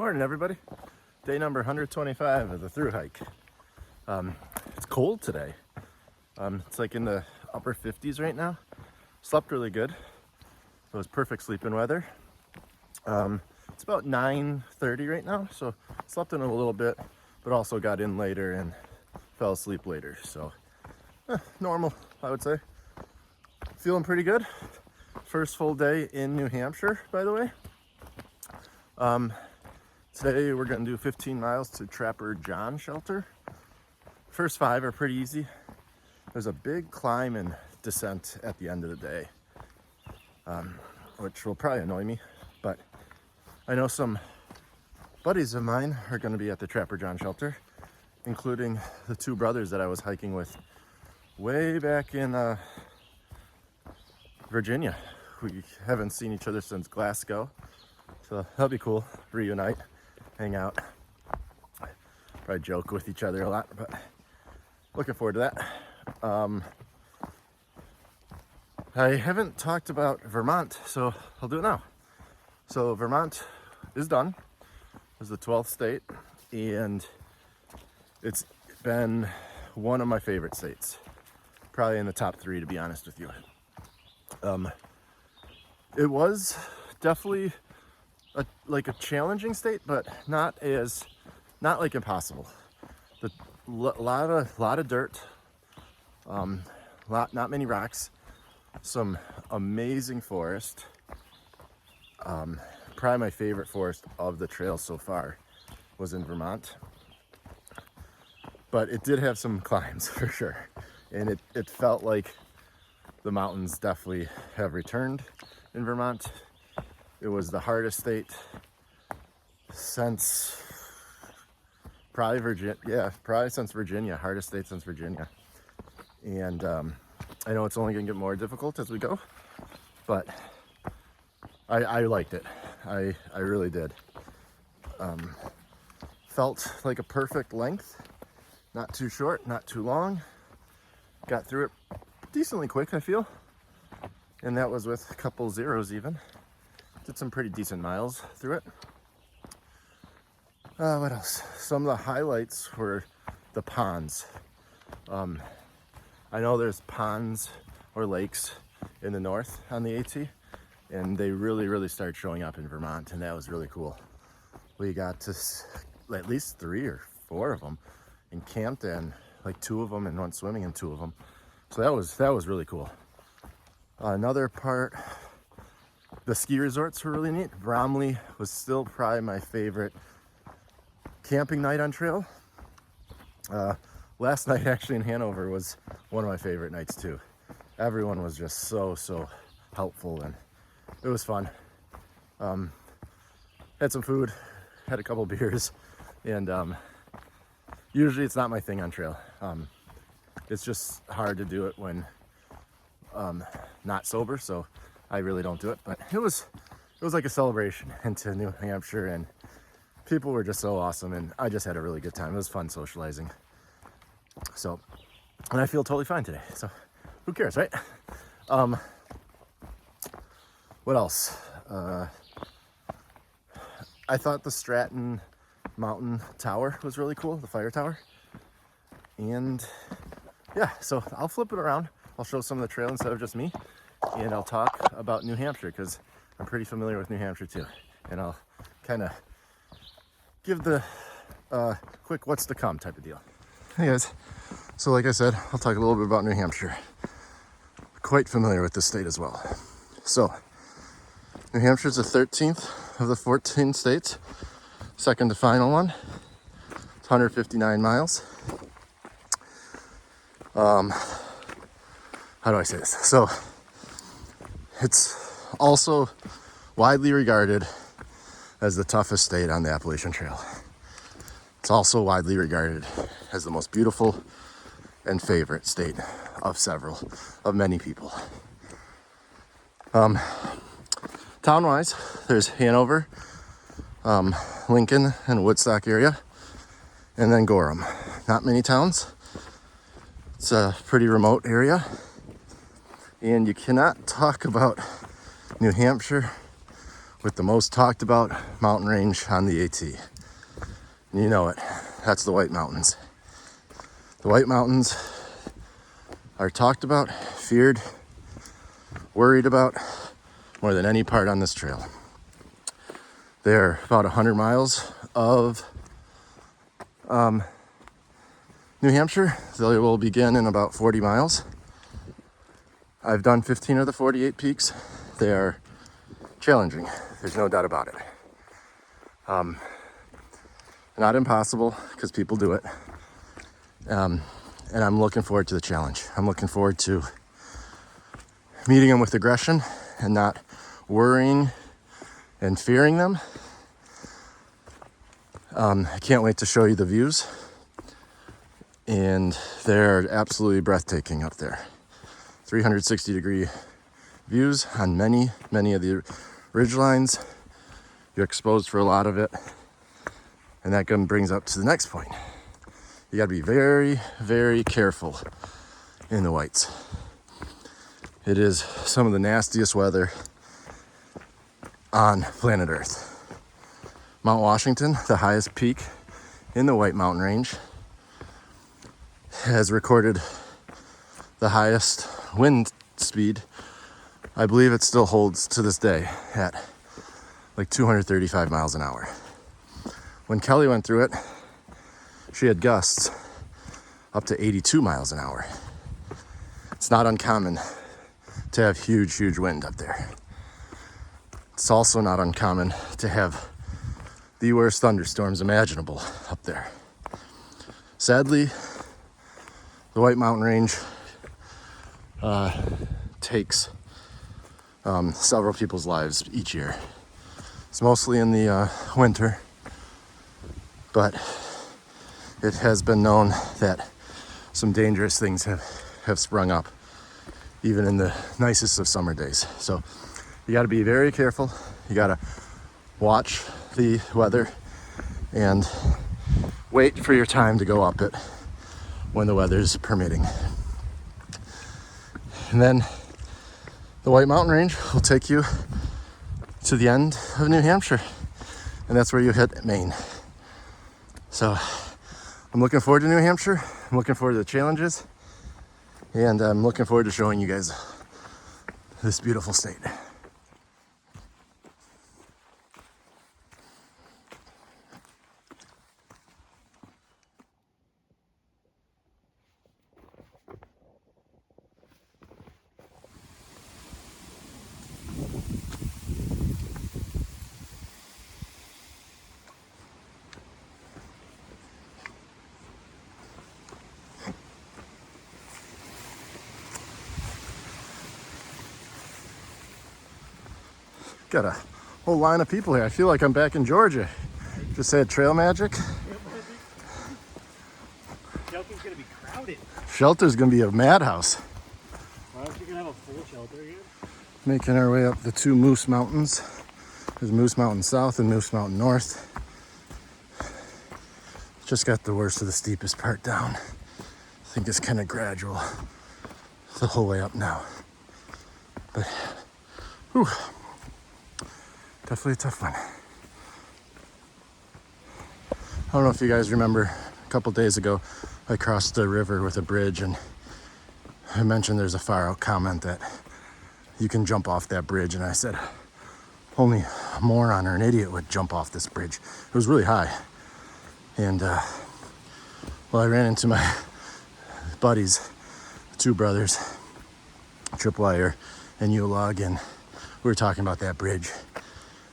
Morning, everybody. Day number 125 of the through hike. It's cold today. It's like in the upper 50s right now. Slept really good. It was perfect sleeping weather. It's about 9:30 right now, so slept in a little bit, but also got in later and fell asleep later. So normal, I would say. Feeling pretty good. First full day in New Hampshire, by the way. Today we're gonna do 15 miles to Trapper John shelter. First 5 are pretty easy. There's a big climb and descent at the end of the day, which will probably annoy me, but I know some buddies of mine are gonna be at the Trapper John shelter, including the 2 brothers that I was hiking with way back in Virginia. We haven't seen each other since Glasgow, so that'll be cool. Reunite, hang out, probably joke with each other a lot, but looking forward to that. I haven't talked about Vermont, so I'll do it now. So Vermont is done. It was the 12th state, and it's been one of my favorite states. Probably in the top 3, to be honest with you. It was definitely a challenging state, but not like impossible. Lot of dirt, not many rocks, some amazing forest. Probably my favorite forest of the trail so far was in Vermont, but it did have some climbs for sure, and it felt like the mountains definitely have returned in Vermont. It was the hardest state since probably since Virginia, hardest state since Virginia. And I know it's only gonna get more difficult as we go, but I liked it. I really did. Felt like a perfect length, not too short, not too long. Got through it decently quick, I feel. And that was with a couple zeros even. Did some pretty decent miles through it. What else? Some of the highlights were the ponds. I know there's ponds or lakes in the north on the AT, and they really started showing up in Vermont, and that was really cool. We got to at least 3 or 4 of them, and camped in like 2 of them and went swimming in 2 of them. So that was really cool. Another part, the ski resorts were really neat. Bromley was still probably my favorite camping night on trail. Last night actually in Hanover was one of my favorite nights too. Everyone was just so helpful, and it was fun. Had some food, had a couple beers, and usually it's not my thing on trail. It's just hard to do it when not sober, so I really don't do it. But it was like a celebration into New Hampshire, and people were just so awesome, and I just had a really good time. It was fun socializing. So, and I feel totally fine today. So, who cares, right? What else? I thought the Stratton Mountain Tower was really cool, the fire tower. And yeah, so I'll flip it around. I'll show some of the trail instead of just me, and I'll talk about New Hampshire because I'm pretty familiar with New Hampshire too. And I'll kind of give the quick what's to come type of deal. Hey guys, so like I said, I'll talk a little bit about New Hampshire. Quite familiar with this state as well. So, New Hampshire is the 13th of the 14 states, second to final one. It's 159 miles. How do I say this? So, it's also widely regarded as the toughest state on the Appalachian Trail. It's also widely regarded as the most beautiful and favorite state of many people. Town-wise, there's Hanover, Lincoln, and Woodstock area, and then Gorham. Not many towns. It's a pretty remote area, and you cannot talk about New Hampshire with the most talked about mountain range on the AT. And you know it, that's the White Mountains. The White Mountains are talked about, feared, worried about more than any part on this trail. They're about 100 miles of New Hampshire. They will begin in about 40 miles. I've done 15 of the 48 peaks. They are challenging. There's no doubt about it. Not impossible because people do it. And I'm looking forward to the challenge. I'm looking forward to meeting them with aggression and not worrying and fearing them. I can't wait to show you the views. And they're absolutely breathtaking up there. 360-degree views on many of the ridge lines. You're exposed for a lot of it. And that brings up to the next point. You gotta be very, very careful in the Whites. It is some of the nastiest weather on planet Earth. Mount Washington, the highest peak in the White Mountain Range, has recorded the highest wind speed. I believe it still holds to this day at like 235 miles an hour. When Kelly went through it, she had gusts up to 82 miles an hour. It's not uncommon to have huge wind up there. It's also not uncommon to have the worst thunderstorms imaginable up there. Sadly, the White Mountain Range takes several people's lives each year. It's mostly in the winter, but it has been known that some dangerous things have sprung up even in the nicest of summer days. So you got to be very careful. You got to watch the weather and wait for your time to go up it when the weather's permitting. And then the White Mountain Range will take you to the end of New Hampshire, and that's where you hit Maine. So I'm looking forward to New Hampshire. I'm looking forward to the challenges, and I'm looking forward to showing you guys this beautiful state. Got a whole line of people here. I feel like I'm back in Georgia. Just had trail magic. Shelter's gonna be crowded. Shelter's gonna be a madhouse. Why aren't you gonna have a full shelter again? Making our way up the two Moose Mountains. There's Moose Mountain South and Moose Mountain North. Just got the worst of the steepest part down. I think it's kind of gradual the whole way up now. But, whew. Definitely a tough one. I don't know if you guys remember, a couple days ago, I crossed the river with a bridge, and I mentioned there's a far out comment that you can jump off that bridge, and I said, only a moron or an idiot would jump off this bridge. It was really high. And, well, I ran into my buddies, two brothers, Tripwire and Ulog, and we were talking about that bridge.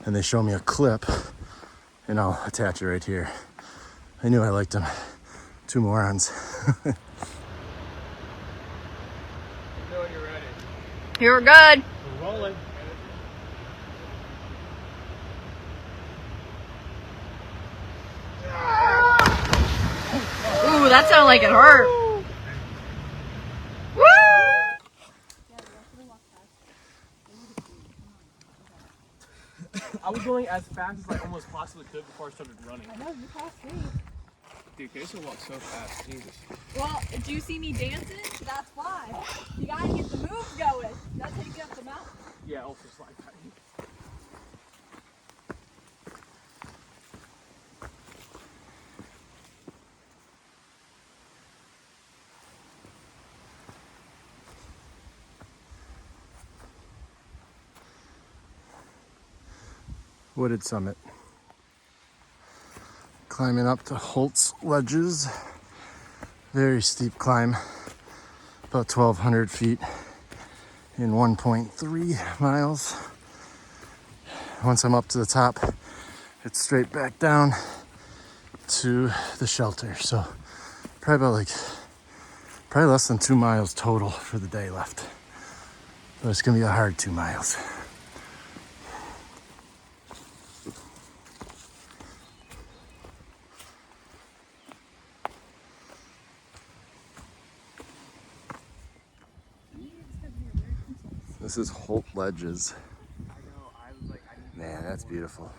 And they showed me a clip, and I'll attach it right here. I knew I liked them. Two morons. You're ready. You're good. We're rolling. Ooh, that sounded like it hurt. Woo! I was going as fast as I almost possibly could before I started running. I know, you passed me. Dude, Casey walked so fast. Jesus. Well, do you see me dancing? That's why. You gotta get the moves going. That's how you get up the mountain. Yeah, also slide that. wooded summit. Climbing up to Holt's Ledges. Very steep climb, about 1,200 feet in 1.3 miles. Once I'm up to the top, it's straight back down to the shelter. So probably less than 2 miles total for the day left. But it's gonna be a hard 2 miles. This is Holt Ledges. Man, that's beautiful.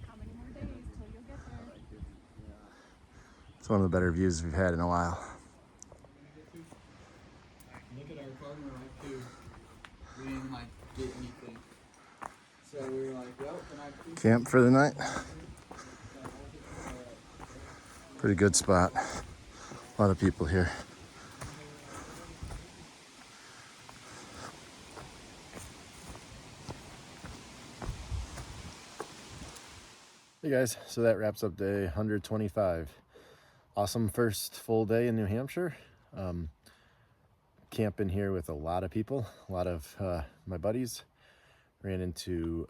How many more days till you'll get there? It's one of the better views we've had in a while. Look at our partner like too. We didn't like get anything. So we were like, well, can I please Camp for the night. Pretty good spot. A lot of people here. Hey guys, so that wraps up day 125. Awesome first full day in New Hampshire. Camping here with a lot of people, a lot of my buddies. Ran into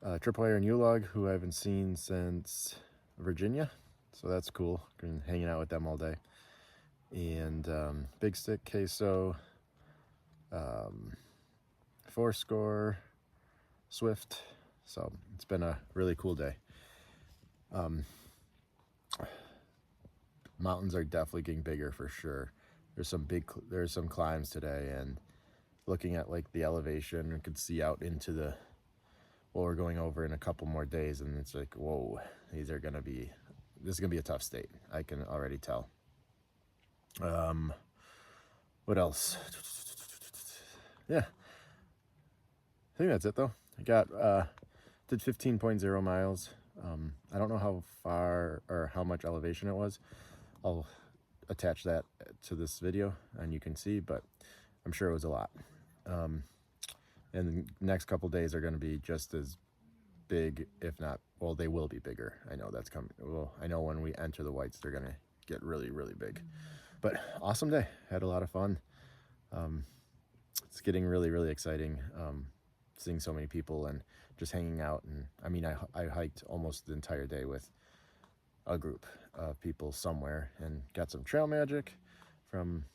Tripwire and U-Log, who I haven't seen since Virginia, so that's cool. Been hanging out with them all day. And Big Stick, Queso, Fourscore, Swift. So it's been a really cool day. Mountains are definitely getting bigger for sure. There's some climbs today, and looking at like the elevation, we could see out into what we're going over in a couple more days, and it's like, whoa, this is gonna be a tough state. I can already tell. What else? Yeah, I think that's it though. I did 15.0 miles. I don't know how far or how much elevation it was. I'll attach that to this video and you can see, but I'm sure it was a lot. And the next couple days are going to be just as big, if not, well, they will be bigger. I know that's coming. Well, I know when we enter the whites, they're going to get really, really big. But awesome day. Had a lot of fun. It's getting really, really exciting. Seeing so many people and just hanging out. And I mean, I hiked almost the entire day with a group of people somewhere and got some trail magic from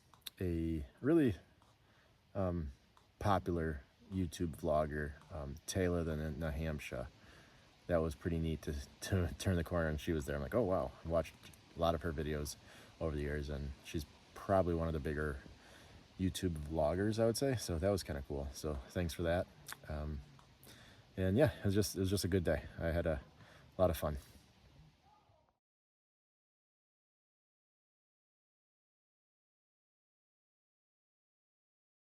a really popular YouTube vlogger, Taylor the New Hampshire. That was pretty neat to turn the corner and she was there. I'm like, oh wow, I watched a lot of her videos over the years, and she's probably one of the bigger YouTube vloggers, I would say. So that was kind of cool. So thanks for that. And yeah, it was just a good day. I had a lot of fun.